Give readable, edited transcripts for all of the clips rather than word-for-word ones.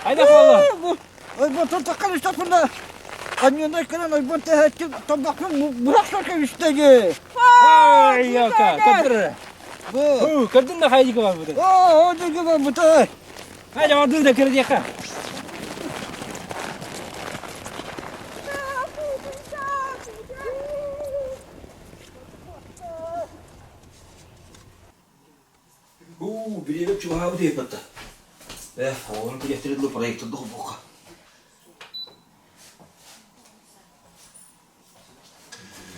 Haydi valla. Ay bu takkan işte bunda. Kamyonda kalan ay bu tehdit tabakın bıraksak üstteki. Ay ya kadir. Bu. Kadın da haydi var burada. Oo, o da gibi bu da. Haydi orada da kırdı yaka. Biri çuvağı bu diye patta. Onu bir getirdi proyekte doğu boka.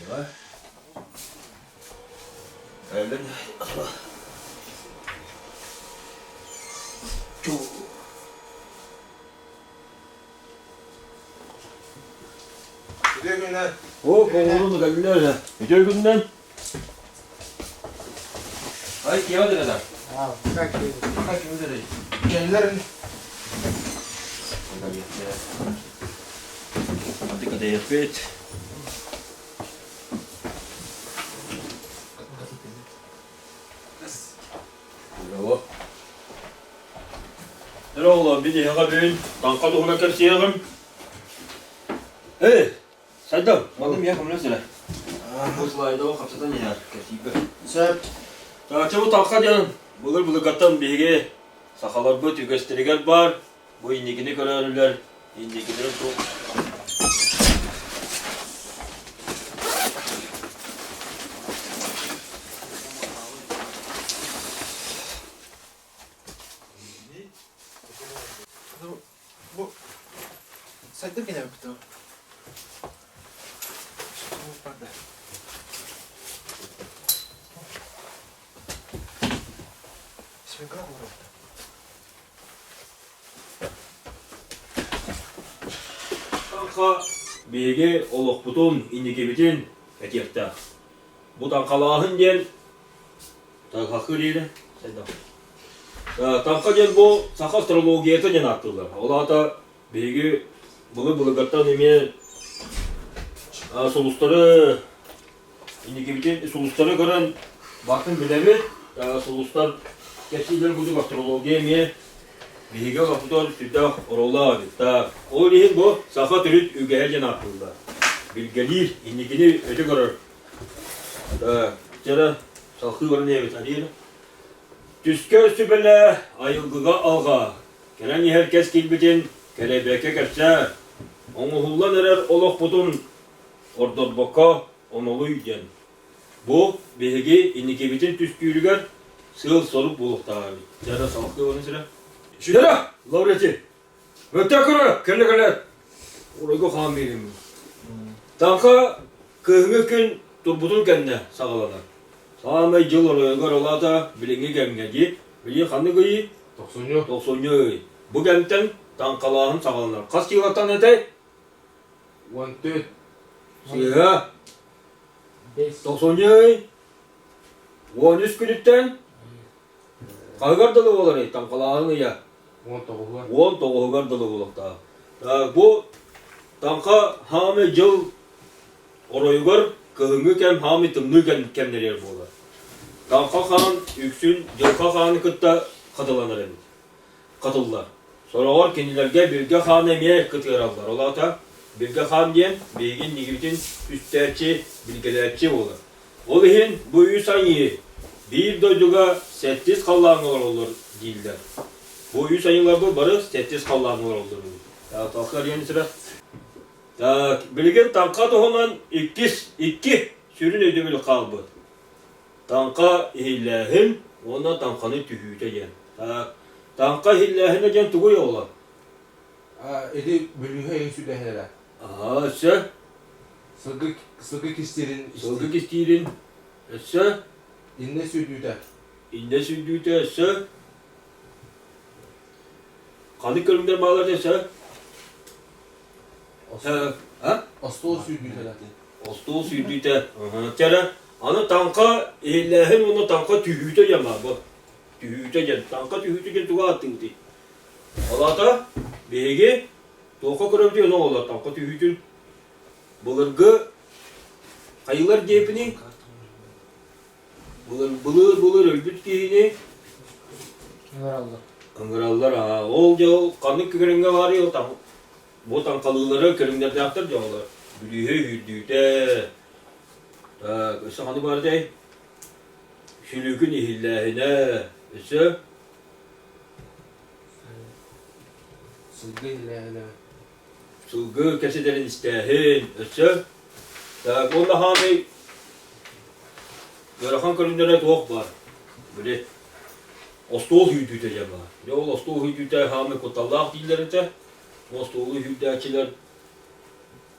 Ya. Elden. Çuv. Güzel günler. O oğlum da geldiler. Güzel günden. Ay kıyamadı neden? Ha, kaç gün. Kaç gün üzere. Kendilerin Hadi kadar yapet. Bravo. Ne oldu? Bir de haberin. Tanka doğuna karşıyalım. Hey, Saddam. Madem ya kamera söyle. Bu slayda o kapsadan ya. Kasibe. Sep. Çabuk tanka canım. Bulur katan bir sakalar bu gösteriler var. Bu indikini görürler. İndikilerin çok. Bu saydır gene yaptı. Pardon. Şimdi kalk mı? Tanka bilgi oluk butun indiki bitin etiyekta. Bu tankalahın gel. Tanka kırıydı. Tanka gel bu saka astrologiyete gene attılar. Ola da bilgi bulu gattan emi solusları indiki bitin solusları gören bakın bilevi soluslar geçiler bu astrologiye mi bilgi kapıdan tüda orola da o lihin bu saka türüt ügeye gene attılar. Bilgelir indikini öte görür. Jara salkı var ne bitaniyor? Tüskör sübele ayılgıga alga. Gelen herkes kilbitin kelebeke kerse. Onu hullan erer olok butun ordor boka onoluyken. Bu behegi indikebitin tüskürüger sığıl sorup bulukta abi. Jara salkı var ne sıra? Şurada lavreti. Ötekürü kelle. Orayı kan benim. Tanka kıhngı gün turbutun kendine sağlanar. Sağlamay yıl oluyor olada bilingi gemgeci. Bilingi kanı gıyı 90'ı. Bu gemten tankalağın sağlanır. Kaç yılatan ete? 14. Siyah. 90'ı. 13 günütten. Kaygar dalı olur tankalağın ya. 19 dalı olur da. Bu tanka hame yıl oluyor. Kıhıngı kem hami tımnı kemler bolar. Tanka kan yüksün, yılka kanı kıtta katılanlar emin. Katıllar. Sonra var kendilerge bilge kan emeye kıtırarlar. Ola da bilge kan diyen bilgin nigibitin üstlerçi, bilgelerçi olur. Olihin bu yüzanyı bir doyduga 8 kallanlar olur değiller. Bu yüzanyılarda barı 8 kallanlar olur. Ya takar yeni sıra. Bilgin tanka doğunan iki sürün ödümül kalbı. Tanka hillehin, ona tankanı tühüte gen. Tanka hillehine gen tuğu yola. Edi bölüğü en südehlere. Sen? Sıgık isterin Sılgık istirin. Sen? inne südüde. İnde sürdüğüte sen? Kanı kırımdan bağlar sen? Astol südüde. Ostol sürdüğüte. Tere, ana tanka hillehin, ona tanka tühüte gen bu. Tühüte gen. Tanka tühüte gen tuğu attı. Alata bege toka kırım diyor ne olur tam kötü hücün bulurgu hayırlar cepini bulur ölbüt giyini Kıngırallar ha ol diyor kanlık kırınga var ya tam bu tam kalıları kırınga yaptır diyorlar Bülühe hüddüte Kısa hani var dey Şülükün ihillahine Kısa Sılgı ile. Sılgı kesederin istehin Kısa Onda hami Yarakan kırınlara doğuk var Böyle Ostol hüddüte cema Ne ol ostol hüddüte hami kutallah dillerinde Ostol hüddüteçiler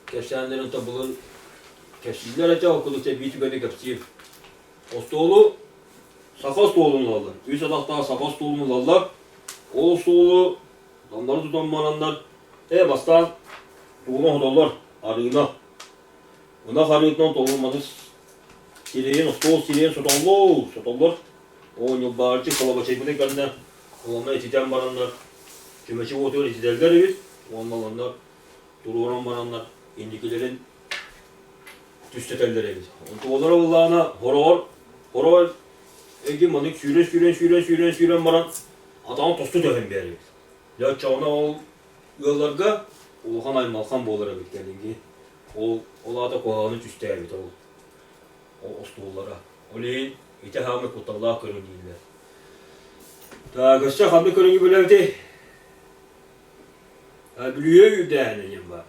Kesenlerin tabulur Kesinler ete okulu bir tübeni kapsayım. Ostolu safa stolunu alır. Üç adak daha safa stolunu alırlar. O stolu damları tutan mananlar bastan tuğuna hodollar arığına. Ona harıyıktan tolunmanız sileyin, stol sileyin sotollar. O yılbarcı kalaba çekmede kendine kullanma etiten mananlar. Kümeçi otuyor etiderler evet. O mananlar duruğunan mananlar indikilerin Düsteteller evi. Onlara Allah'ına horor egemanlık süren baran adamın tostu döven bir evi. Ya çağına ol yollarga Uluhan ay malkan boğulara beklerdi. Ola da koğanı düste evi o ostoğullara. Oleyin itehamı kutallah körün değiller. Ta göster hamle körün gibi evde. Bülüye yüddeğinin var.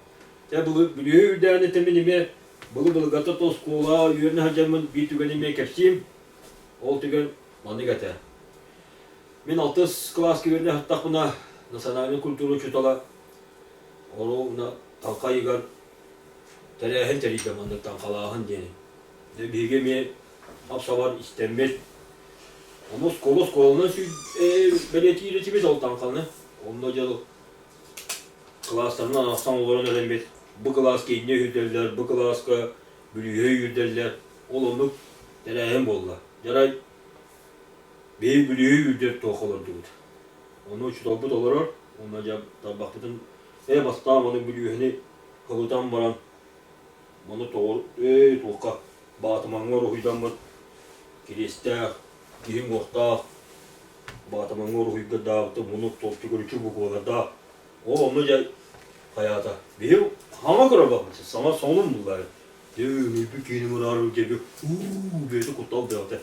Ya bülüye yüddeğinin teminime Bılı gata toz kola yürüne hacamın bir tügenime kapsayım. Ol tügen mani gata. Min 6 klas gibi hatta buna nasanayın kültürü çutala. Ona tanka yıgar. Terehen terike mandık tankalahın diyeni. De bilge mi hapsavar istemez. Omuz kolos koluna belediye iletimiz ol tankalını. Onunla calı. Klaslarından aslan olan öğrenmez. Bu klas ki ne hüderler, bu klas ki bülüye hüderler. Olumluk terehen bolla. Yaray bir bülüye hüder toğulur diyor. Onu uçtu bu dolar. Onunla cevap baktıdım. Bastan onun bülüyeni kılıdan varan. Bunu toğur, toğka. Batımanlar huydan var. Kiriste, gihim orta. Batımanlar huyda dağıttı. Bunu topçu görüşü bu kolarda. Onunla cevap hayata. Bir hama kadar bakmışsın. Sana sonum bunlar. Bir kendimi ararım gibi. Böyle kutal diyordu.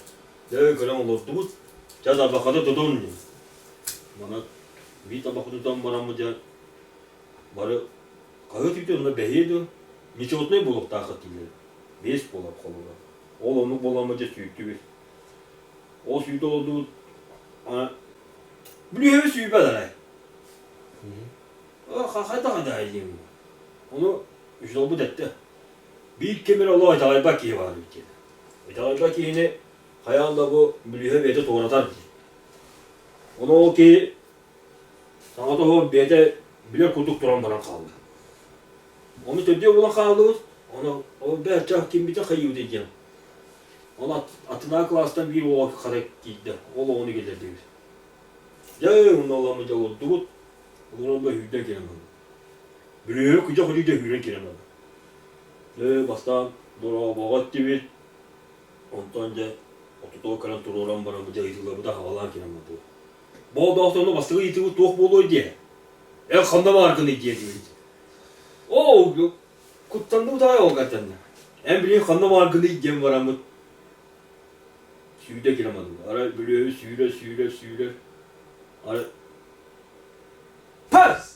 Kalem olurdu bu. Caza bakada dudun. Bana bir tabak tutan bana mı diye. Bana kahve tüptüğünde behiydi. Niçe otmayı bulup takat değil. Beş bulap kalıyor. Oğlunu bulamayınca süyüktü bir. O süyüktü oldu. Biliyor musun süyük bedene? Hadi edeyim. Onu işte bu detti. Bir kemer Allah Teala bakiye var ülkede. Teala bakiyeni hayalda bu biliyor ve de doğratar bizi. Onu o ki sana da o bede bile kurduk duran bana kaldı. Onu tediyor buna kaldı. Onu o berçah kim bir de kayıp diyeceğim. Ona atına klastan bir o kadar gitti. Ola onu gelir diyor. Ya onu olamayacak oldu. Bunu da hüdden giremem. Biliyor kucak hüdden hüdden giremem. Bastan dora bagat gibi. Ondan önce otuduğu kalan tururan bana bu cahitler bu da havalan giremem bu. Bu doktorun bastığı itibu toh bolu diye. Kanda markını diye diyor. O kuttandı bu da o zaten. En biliyor kanda markını diye var ama. Süyüde giremedim. Ara biliyor süyüle. Ara Pars!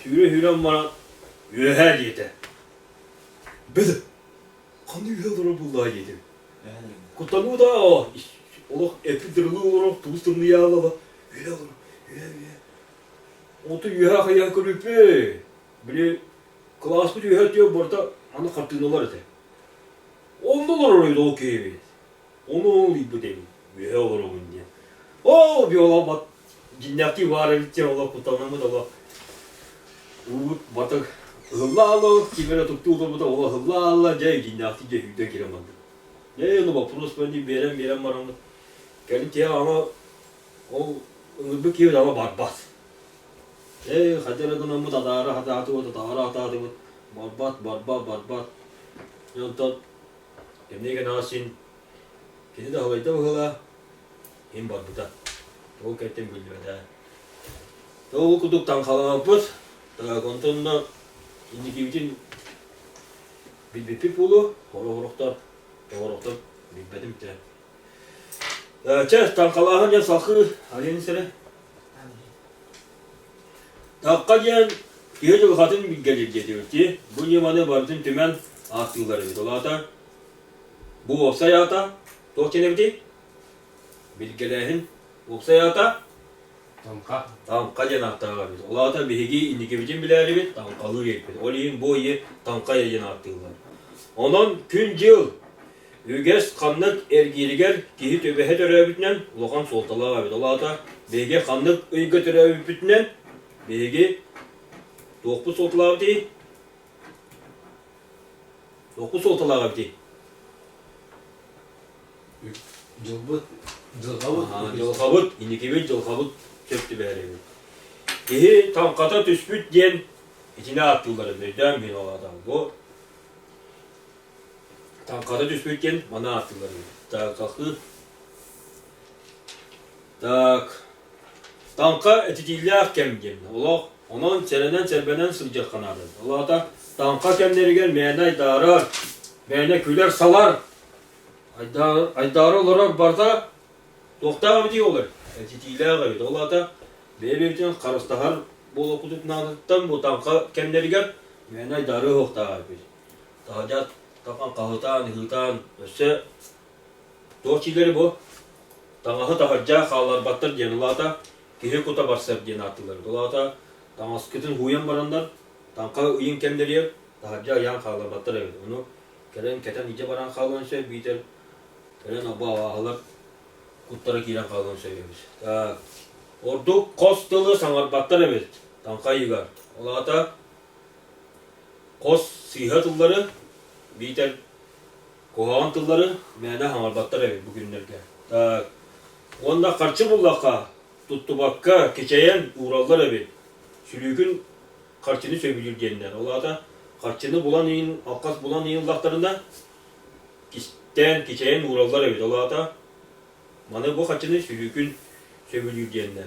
Tüyre hürem bana yüher yedi. Bede! Kanı yüher olarak bullağı yedi. Kutanı da o. Ola epidirli olarak tuzturlu yağlala. Yüher olarak, yüher. Otu yüher hayal kırıpı. Bile klaslı yüher diyor burada ana kartinolar ete. Ondalar oraydı o keyfi. Onu olayım bu demin. Yüher olarak diye. O bir ola bak. Cinnati var evlice ola kutanımı da ola. Batak hıllalı kimere tuttuğu da ola hıllalı diye cinnati diye hüde giremedi. Ne onu bak prosperli veren var ama. Gelip diye ama o ımbık gibi ama barbas. Hadi rakının bu dadara hadi bu dadara hadi bu. Barbat. Yonton. Kemne gene asin. Kedi de havayda bakala. Hem barbuda. O kettem bilmiyor da. O kuduktan kalanapız. Da kontonda indiki bütün bir pulu. Horoktar. Bilmedim de. Çes tankalağın ya sakı. Halini sene. Takka diyen yıl kadın bir gelir diyor ki bu limanı barıtın tümen attıkları bir dolata. Bu olsa yata. Doğçene bilgelerin olsa yata. Tamka. Tanka cenahta var biz. Olata bihigi indiki biçim bileri bit tankalı gelip. Oliyin boyu tanka yayın attılar. Onun yıl Üges kanlık ergiliger kihi töbehe törevütünen ulokan soltalığa abi. Olata bihigi kanlık ıygı törevütünen bihigi dokpu soltalığa abi. Dokpu soltalığa abi. Cılbıt. Cılgavut. Cılgavut, indiki bir cılgavut çöktü beri. Kihi tam kata tüspüt diyen içine attılar. Neyden bin olata. Bu tam kata tüspüt diyen bana attılar. Tak kalktı. Tak. Tanka etikiller kemgen. Ola onun çelenen çelbenen sıcak kanadı. Ola da tanka kemleri gel meyne darar. Meyne küler salar. Aydarı olarak barda doktor abi diyorlar. Etikiller gibi. Ola da bebeğin karıstahar bol okuduk nadıktan bu tanka kemleri gel meyne darı doktor abi. Daha tapan kahıtan, hıtan, öse doğçileri bu. Tangahı tahacca xalar battır diyen olata kihe kuta barsar diyen attılar. Olata tamaskıtın huyan baranlar tanka ıyın kemderiye tahacca yan xalar battır evet. Onu keten iyice baran xalan şey biter. Keren abba ağalar kuttara kiren xalan söylemiş. Ordu kostalı sangar battır evet. Tanka yıgar. Olata kos sihatılları biter. Kohan tılları mene hamar battır evet bugünlerge. Onda karşı bullaka, tuttu bakka, keçeyen uğrallar evi. Sülükün karşını söylüyor diyenler. Ola da karşını bulan yiyin, akkas bulan yiyin laklarında kisten keçeyen uğrallar evi. Ola da bana bu karşını sülükün söylüyor diyenler.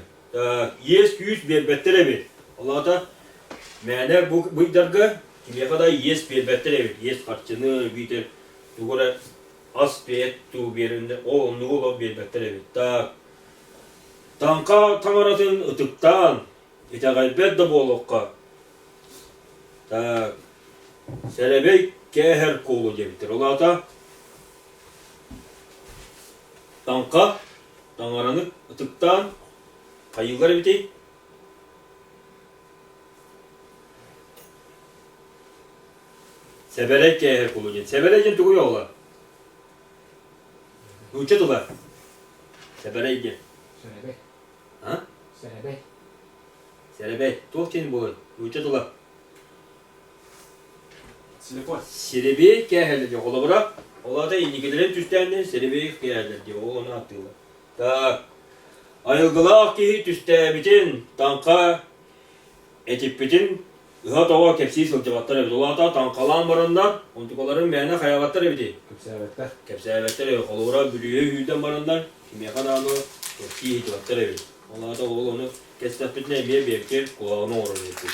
Yes yüz belbetler evi. Ola da mene bu idarga kimya kadar yes belbetler evi. Yes karşını biter. Dugura as beyet tu birinde o onu belbetler evi. Tanka tangaratın ıtıktan itagalbet de bolokka. Serebey keher kolu cebitir. Ola da tanka tangaranık ıtıktan kayıkları biti. Seberek keher kolu cebitir. Seberekin tuğuyor ola. Uçet ola. Seberekin. Serebey. Ha? Serebey. Serebey. Tuhtin bu. Uçet ola. Silikon. Serebeyi keherler diyor. Ola bırak. Ola da indikilerin tüstenli serebeyi keherler diyor. O onu atıyorlar. Da ayılgıla ki tüste bitin tanka etip bitin ıha tava kepsiyi sılcıvatlar evi. Ola da tankalan barından ontukaların meyne hayavatlar evi. Küpsevetler. Kepsiyevetler evi. Ola bırak bülüye hüyden barından kimya kanağını kepsiyi hicvatlar evi. Ola da oğul onu kestet bitine emeye bir kulağına uğrar evi.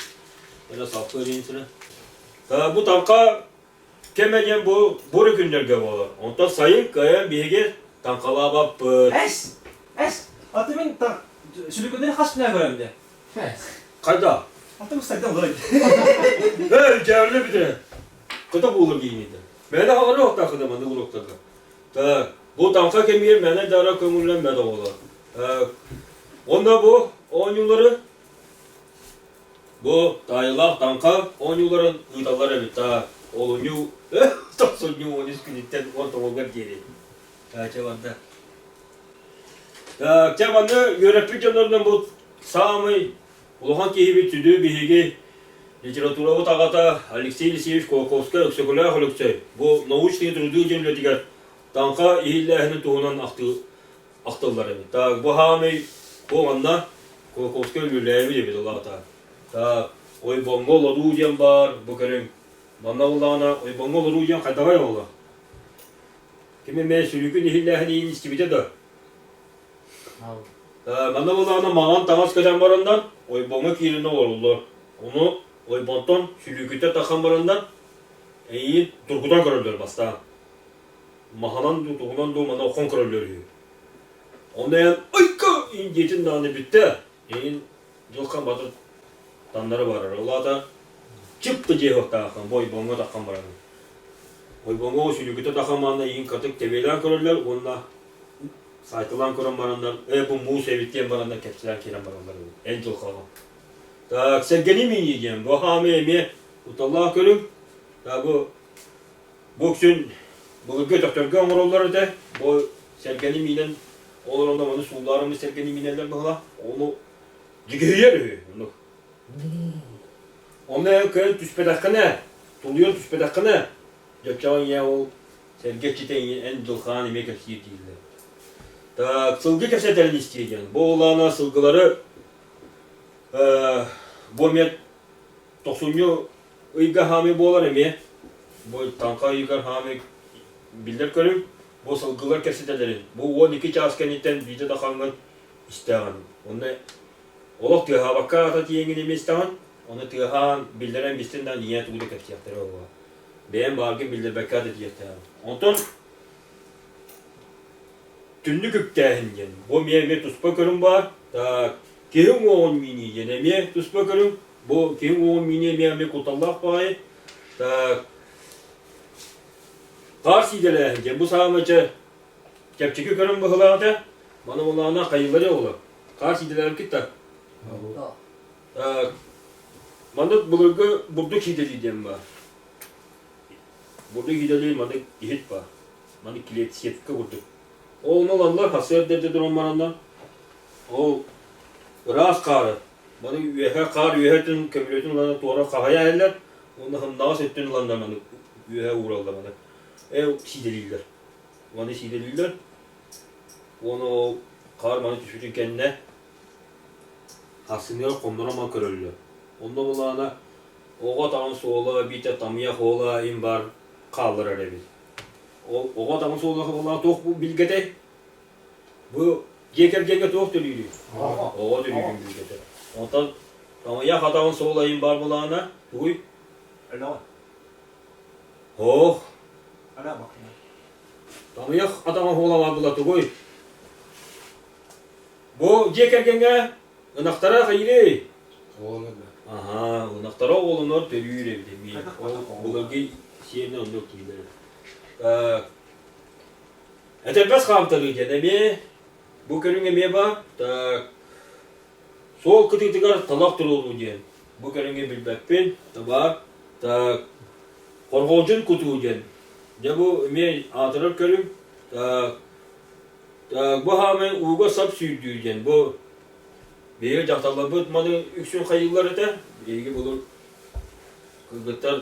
Böyle saflı ödeyin sıra. Bu tanka kemeyen bu günlerge olur. Ondan sayın kayan bir tankalığa bak. Es. Atımın sülükleri kaç tane görevde? Kayda. Atımın sayıdan olaydı. Hey cevherli bir de. Kıta bulur giyiniydi. Bana havarı yok da kıdamandı bu noktada. Bu tanka kemeyen bana dara kömürlen beda olur. Onda bu 10 yılları bu dayılar tanka 10 yılların hıdaları evet ta olunyu tasonyu 13 günitten ortamolgar geri. Çavanda. Çavanda yönetmek yanlarından bu Sami Uluhan kihibi tüdü bihigi literatura bu tağata Alexey Liseyevich Kolkovska Öksekulaya Holuksay bu nauşliği durduğu cümle diğer tanka ihillahını tuğunan aktılar evet. Bu hami bu anla Kolkovska ölüleyevi de bir Allah'a ta. Ta oy bongol odu diyen var bu körüm. Bana Allah'ına oy bongol odu diyen kadavay ola. Kimi me sülükün ihillahini in istibide de. Bana Allah'ına mağan tamas kaçan barından oy bongok yerine olurlar. Onu oy bonton sülüküte takan barından iyi turkudan körüldür basta. Mahanan tutuğundan doğumana okon körüldür. Ondan ayka incetin dağını bitti. İyin yılkan batır tanları var. Ola da çıptı cehok takın, boy bongo takın barın. Boy bongo sülüküte takın barında iyin katık tebeyle körüldür. Onunla saytılan körün barından, bu muğ sevittiyen barından kepsilen keren barınlar. En çok kalan. Tak sergeni mi yiyeceğim? Bu hamiyemi utallah körüm. Ta bu küşün bu götüktörgü omurulları da bu sergeni minin olur onda onu sularımı sergeni mineler bağla onu cigiriyor onu. Onda köyün tüspedakını tuluyor tüspedakını Gökçavan ya o sergeçiten en dulkan yemek yapıyor değiller. Ta sılgı kesetlerini isteyeceğim. Bu olana sılgıları bu met toksunyu ıyga hami boğular emi. Bu tanka ıyga hami bildir körüm. Bu sılgılar kesetlerin. Bu 12 çaskenitten video da kangan isteyen. Onu olak tüha bakka atat yengin emi isteyen. Onu tüha bildiren bistinden niyet uğdu kesetleri ola. Beğen bargın bildir bekka atat yeter. Ondan tünlü küpteğingen. Bu miyeme tuspa körüm var. Ta kehim oğun mini yeneme tuspa körüm. Bu kehim oğun mini miyeme kutallah bayi. Ta karşıydeleğingen. Bu sağımacı kepçeki körüm bıhılağıda. Bana olağına kayıları olur. Karşıydeleğim ki ta. Bana bulurgu burduk hideliydim var. Burduk hideliyim bana ihit var. Bana kilit siyetka burduk. O olanlar hasret derdidir onlarından. O rast karı. Bana üyehe kar üyehetin kömürletin olanı doğru kahaya eller. Onu hem nas ettin olanlar bana üyehe uğraldı bana. Sideliydiler. Bana sideliydiler. Onu kar bana düşürün kendine. Hasınıyor komdurama körüldü. Ondan olana oğa tamın soğula bir de tamıyak oğla imbar kaldır öyle bir. Oğa tamın soğula oğla toq bu bilgede. Bu geker toq dönüyor. Oğa dönüyor bilgede. Ondan tamıyak adamın soğula imbar bulana buy. Öyle var. Oh. Öyle bak. Tamıyak adamın soğula var bulatı buy. Bu geker ınaktara hayri. Oğlum Aha, ınaktara oğlanlar dönüyor evde. Bu bölge şeyine onu yok gibiler. Etelbez kamtarı genemi. Bu körün emeğe bak. Sol kıtıktıkar talak duruldu diyen. Bu körün bilbekpin. Bak. Korkocun kutuğu diyen. Ya bu emeğe atırar körün. Bu hemen uğga sap sürdüğü diyen. Bu bir cahtallar bıtmadı. Üksün kayıkları da. İlgi bulur. Kırgıtlar.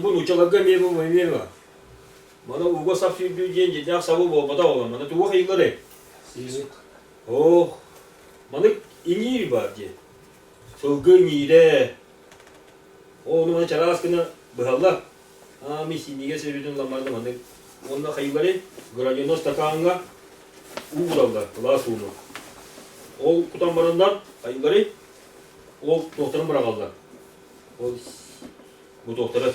Bu uçalarga emeğe bu emeğe var. Bana uğga sap sürdüğü diyen cidden sabı bolmada olan. Bana tuğga kayıkları. Sizi Oh, bana inir var diye. Sılgın iyide. Onu bana çara askına bıhallar. Misiniye sevdin lamarda bana. Onunla kayıkları granyonos takağına uğrallar. Kulağı suğunu. O kutambarından kayıkları o doktorun bırakallar. Bu doktora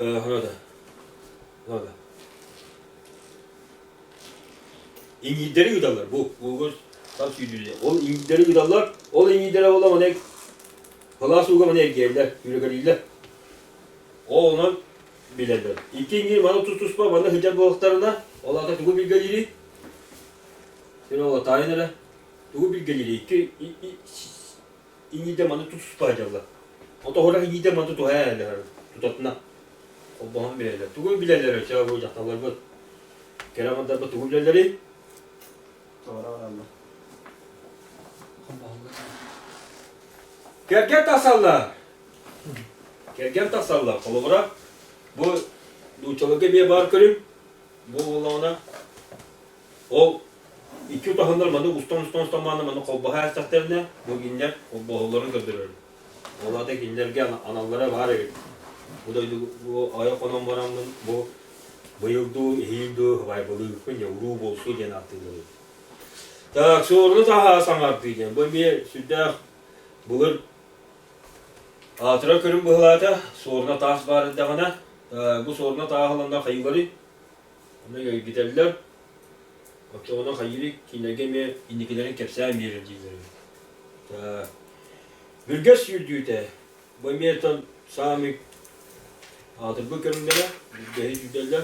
nerede? İngilizleri gıdarlar bu. Uygur tam sürdürüyor. O İngilizleri gıdarlar. O İngilizlere olama ne? Klas uygama ne geldiler? Yürügeliler. O ona bilirler. İki İngiliz bana tutuşma bana hıcar balıklarına. Ola da tuğu bilgeleri. Seni ola tayinlere. Tuğu bilgeleri. İki İngilizce bana tutuşma hıcarlar. O da oraya İngilizce bana tuğu hayaller. Tutatına. O bağım bilirler. Tuğu bilirler. Çağ bu cahtalar bu. Keramanlar bu tuğu bilirleri. Doğru Allah. Kerken tasarlar. Kerken tasarlar. Kolubura. Bu uçalıkta bir bar körüm. Bu olana o iki utahınlar manı ustan manı kolbaha estaklarına bu ginler kolbahalarını gördürür. Ola da ginlerge anallara var evet. Bu da bu ayak onun varamın bu bayıldı, ehildi, vay balığı yavru bolsu diye attılar. Tak sorunu daha sanat diyeceğim. Bu bir südde bulur. Atıra körüm bıhlata soruna tas var dağına. Bu soruna tağılanda hayırları. Ona giderler. Akşam ona hayırı kinege mi indikilerin kepsaya mi yerildiğileri. Bürges yürüdüğü de. Bu miyetten Sami atır bu körümlere. Bürgeyi giderler.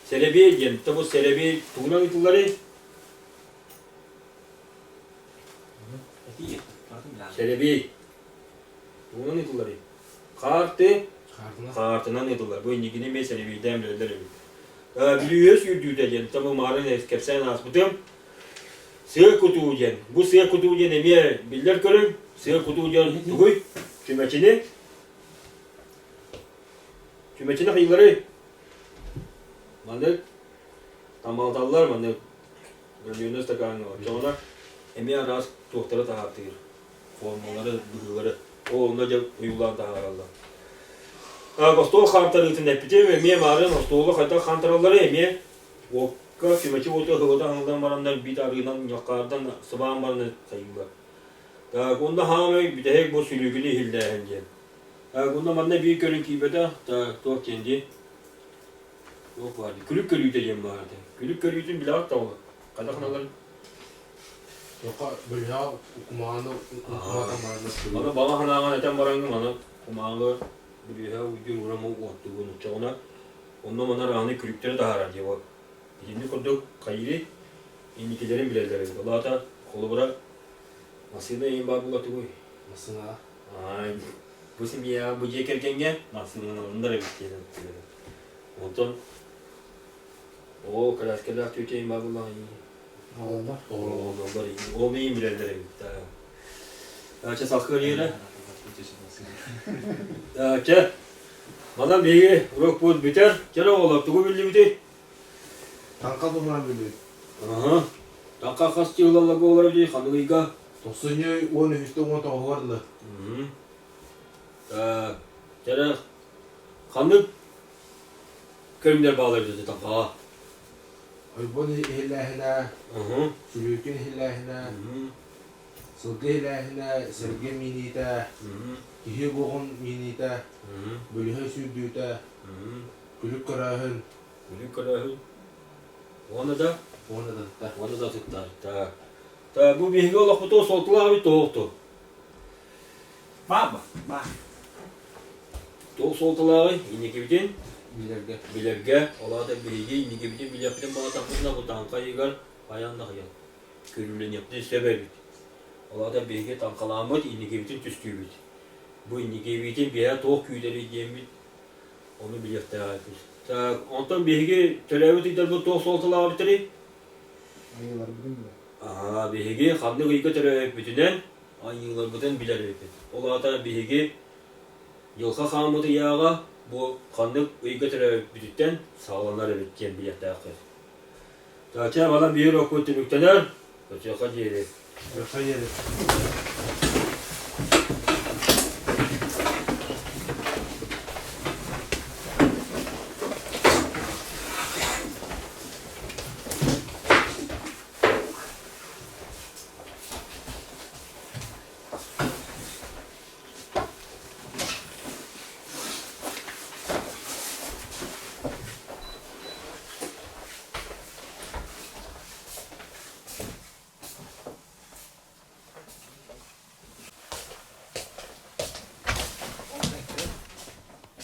Selebi diyelim. Tabi selebi tuğuna gidiyorlar. Selebi. Tuğuna gidiyorlar. Kartı. Kartına gidiyorlar. Bu indikini mi selebi demlerler. Biliyoruz yürüdüğü de yani tabi mağaranın kepsayın asbıdım. Sığ kutuğu yani. Bu sığ kutuğu yani emiye biller körüm. Sığ kutuğu yani tuğuy. Kümeçini. Kümeçini hayırları. Mandık. Tamaltallar mandık. Gölüğünüz de kanı var. Sonra emiye aras doktora tahattır. Formaları, bıhıları. O onlarca uyulan taharallar. Kostol kantarı için nepiti ve miye marın kostolu hatta kantarları emiye okka kümeçi otu hıvada hanıldan varanlar bir arıdan yakardan sıvağın varını sayılır. Onda hamı bir de bu sülügünü hilde hence. Onda bana bir körün kibede da kendi yok vardı. Külük körüyü de yem vardı. Külük körüyü bile hatta olur. Kadaknaların Yok böyle ya okumadan bana bana hanağın eten varangı bana kumağı bir ya ucu uğrama uğrattı bunu çoğuna. Ondan bana rahane külükleri daha arar diye var. Şimdi kurduk kayırı indikilerin bileleri. Vallahi da kolu bırak. Nasıl da iyi bak bulatı koy. Nasıl ha? Ay bu şimdi ya bu cekerken gel. Nasıl onlara bitti. Ondan o kadar kadar tüyeceğim bak bulatı iyi. Allah. Onlar iyi. O neyim bileleri bitti. Açı sakır yere. Açı. Bana bir rock bud biter. Kera olak tuğu bildi biti. Tanka doğran böyle. Aha. Tanka kas yıllarla bu olabilir. Kanı iga. Tosunya onu işte onu tahu vardı. Kera kanı körümler bağlar dedi tanka. Ay bunu hilahına, sülükün hilahına, sılgı hilahına, serge minita, kihi boğun minita, bölühe sürdüğüte, külük karahın. Kulüp karahı. Onu da Onu da tıklar. Bu bilgi olarak bu da soltular abi doğuktu. Baba. Doğuk soltular ini gibitin. bilirge. Bilirge, ola da bilgi ini gibitin bilirgen bana takımda bu tanka yıgar ayağında ya. Körülün yaptığı sebebi. Ola da bilgi tankalamat ini gibitin tüstüğü. Bu ini gibitin bir yer doğuk küyleri diyemit. Onu bilirte ayıpız. Ondan bilgi televizyon idar bu doğuk soltular abi teri. Ayılar bugün mü? Aha, bilgi kanlı gıyka televizyon bütünden ayılar buden bilir ayıpız. Ola da bilgi yılka kanmadı yağa bu kanlı gıyka televizyon bütünden sağlanar evet bilirte ayıpız. Zaten bana bir okul tümükteler. Kaçaka diyerek. Yoksa yeri.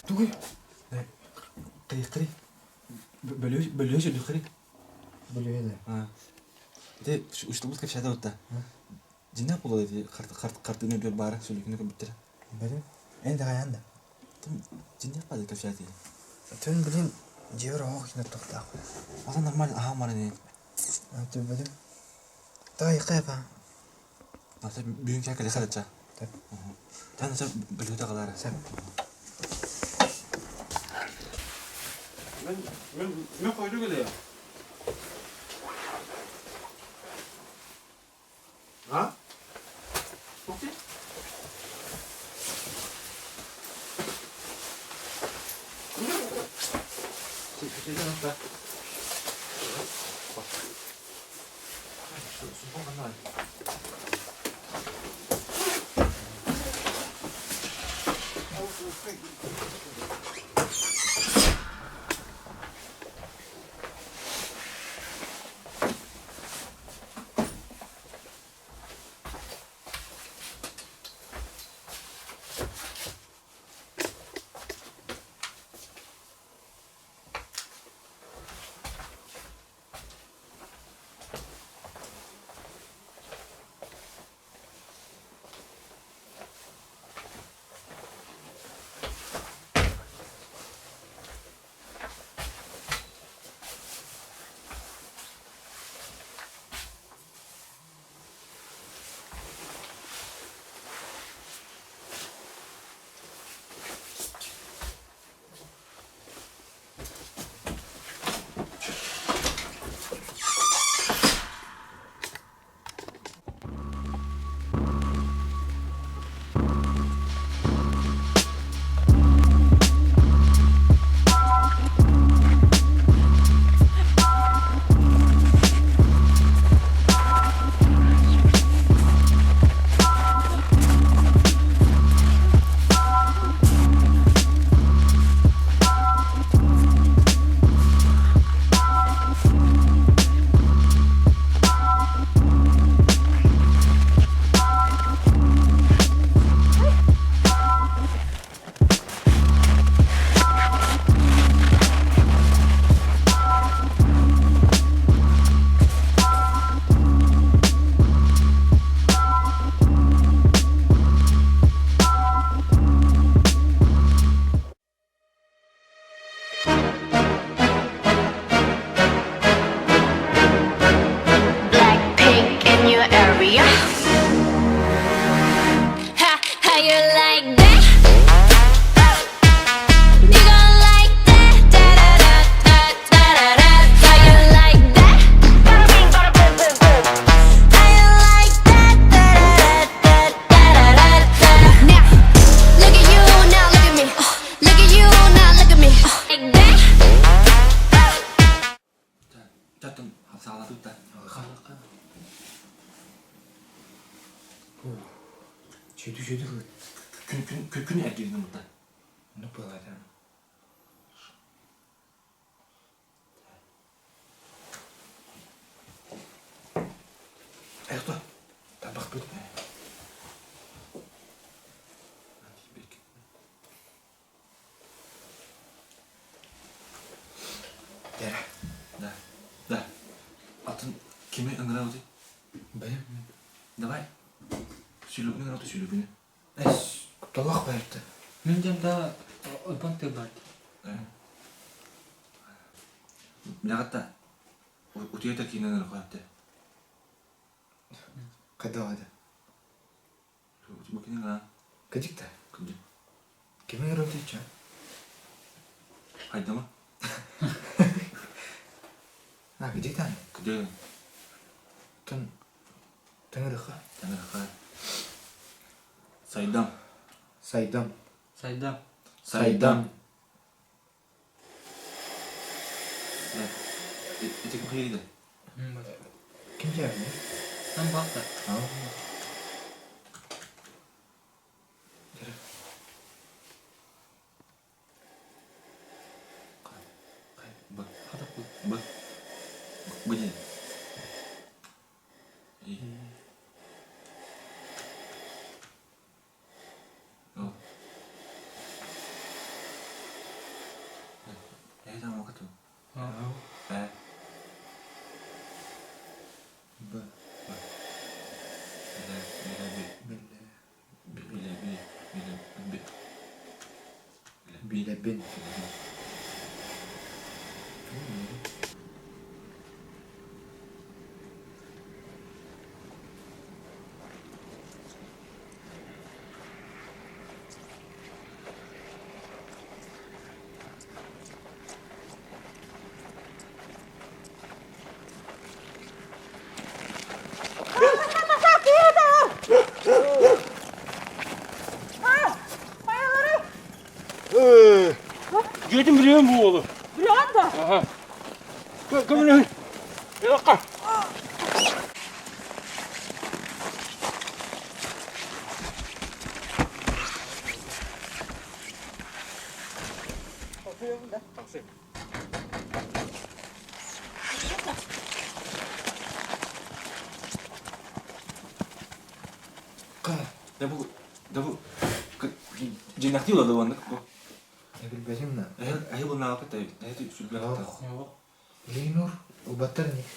Tunggu. Kri. Beliau sudah kri. Bölühe de. Ha. Itu ustabut kaç şeyde otta. Jinna pula itu kartını bir bara sülükünü bitir. Benim en de ayanda. Tam jinna pada kaç şeyde. Tüm bilin cevher hoğuk yine tokta. Asa normal aha mana ne. Tüm benim. Daha yıkayıp ha. Asa büyük kaya kaya salatça. Tabii. Tan asa beliau da kadar. Sen. Ben koyduk öyle ya. Şeyden hatta. Sumpah kan lagi. Blackpink in your area. How you like that? You gon' like that? Da da da da da da da. How you like that? Bada bing, bada boom, boom, boom. How you like that? Da da da da da da da. Now, look at you, now look at me. Look at you, now look at me. Like that? Jatuh salah tuh ta. Şeydi. Kün erkeğinin burada. Ne böyle? Tuh. Tabak tuh. Dere. Dah. Atın kimi enggak sih? Benim. Давай. Sülükünü ngerti sülükünü. Es. Kutolak verdi. Minjam da opan tebat. Bilakata. Utia tak kini ngerti apa? Kada ada. Coba kini nggak? Kecik dah. Kerja. Kimi ngerti aja. Hai dama. Nah kecik dah. Kerja. Tengah dah. Jangan dekat. Saidam. Saydam. Saidam. Nah, itu kiri deh. Kim geldi? Nampak tak? Oh. Bunyi. Oh. Sama apa tuh? Oh. Bila bin. Gördün biliyor musun bu oğlu? Biliyorum da Kom nu. Dabu jinakti ulah lawan nak. Bilbesim na. Ayo benar apa tadi? Itu sudah Oh. tahu. Linur, obatar nih.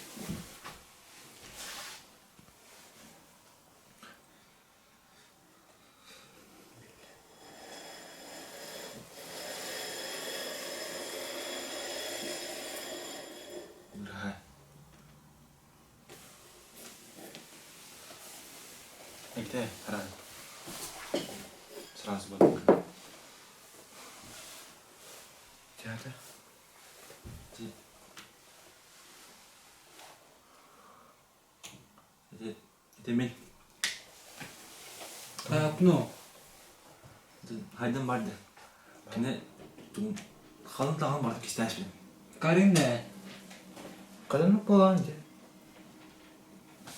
Udah. Kita haran. Serang sebab. Tiada. Itu min. Tapno. Haydan vardı. Kine kalın tağın vardı kistaş benim. Karim ne? Kadın polan aja.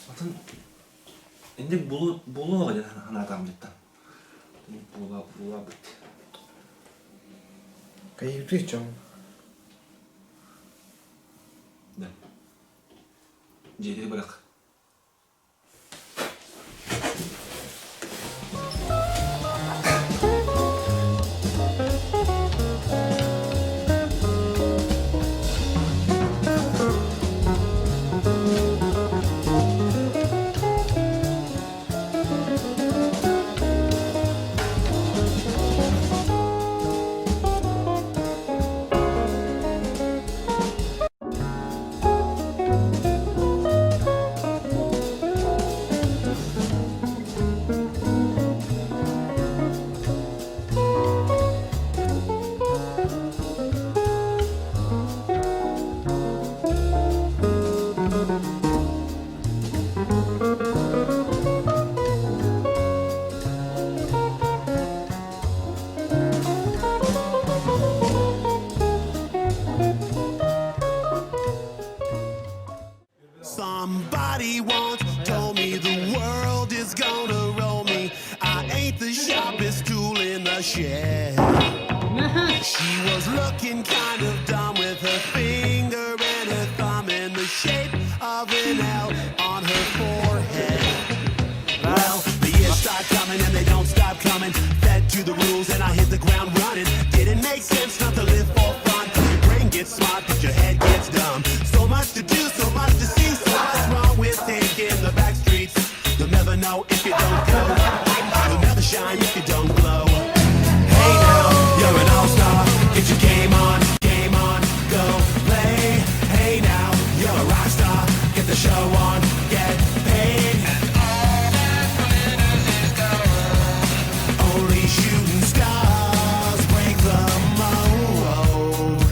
Zaten indi bulu olacak anak tam cidden. Bulu bitti. Kayak itu ya, Cong. Dan jadi bırak. Somebody once told me the world is gonna roll me. I ain't the sharpest tool in the shed. She was looking kind of dumb with her finger and her thumb in the shape of an L on her forehead. Well, the years start coming and they don't stop coming. Fed to the rules and I hit the ground running. Didn't make sense not to live for fun. Your brain gets smart but your head gets dumb. So much to do, so much to see. So what's wrong with taking the back streets? You'll never know if you don't go. You'll never shine if you don't glow. Hey now, you're an all-star. Get your game on, go play. Hey now, you're a rock star. Get the show on, get paid. Only shooting stars break the mold.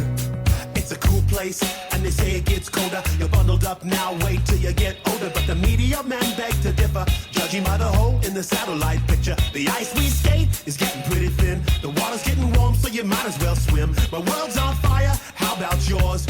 It's a cool place, and they say it gets colder. You're bundled up now, wait till you get older. But the media men beg to differ, judging by the hole in the satellite picture. The ice we skate is getting pretty thin. The water's getting warm, so you might as well swim. My world's on fire, how about yours?